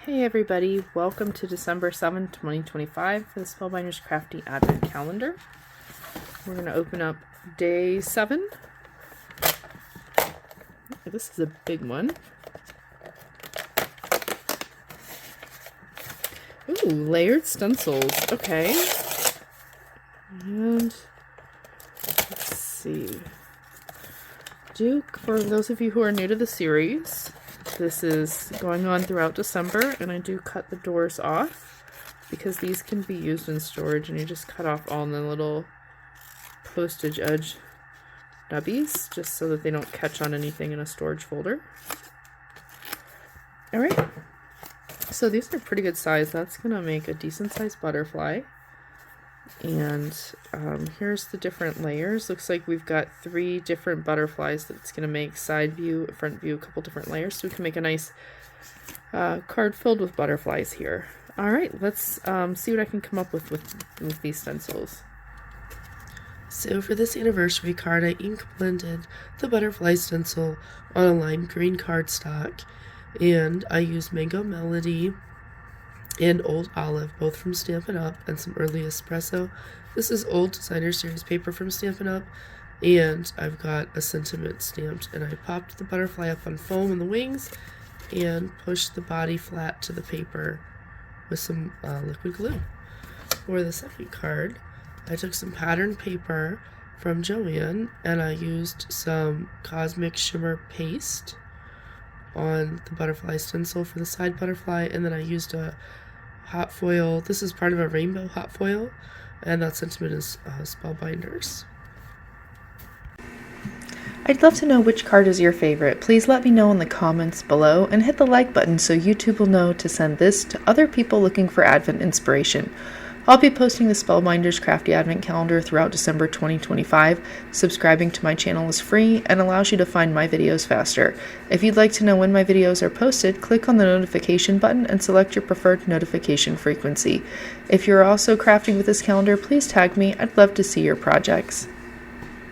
Hey everybody, welcome to December 7th, 2025 for the Spellbinders Crafty Advent Calendar. We're going to open up day 7. This is a big one. Ooh, layered stencils. Okay. And let's see. For those of you who are new to the series, this is going on throughout December, and I do cut the doors off because these can be used in storage, and you just cut off all the little postage edge nubbies just so that they don't catch on anything in a storage folder. Alright, so these are pretty good size. That's going to make a decent sized butterfly. And here's the different layers. Looks like we've got 3 different butterflies that it's going to make: side view, front view, a couple different layers, so we can make a nice card filled with butterflies here. Alright, let's see what I can come up with these stencils. So for this anniversary card, I ink blended the butterfly stencil on a lime green cardstock, and I used Mango Melody and Old Olive, both from Stampin'Up, and some early Espresso. This is Old Designer Series paper from Stampin'Up, and I've got a sentiment stamped, and I popped the butterfly up on foam in the wings and pushed the body flat to the paper with some liquid glue. For the second card, I took some patterned paper from Joann, and I used some Cosmic Shimmer paste on the butterfly stencil for the side butterfly, and then I used a hot foil. This is part of a rainbow hot foil, and that sentiment is Spellbinders. I'd love to know which card is your favorite. Please let me know in the comments below and hit the like button so YouTube will know to send this to other people looking for Advent inspiration. I'll be posting the Spellbinders Crafty Advent Calendar throughout December 2025. Subscribing to my channel is free and allows you to find my videos faster. If you'd like to know when my videos are posted, click on the notification button and select your preferred notification frequency. If you're also crafting with this calendar, please tag me. I'd love to see your projects.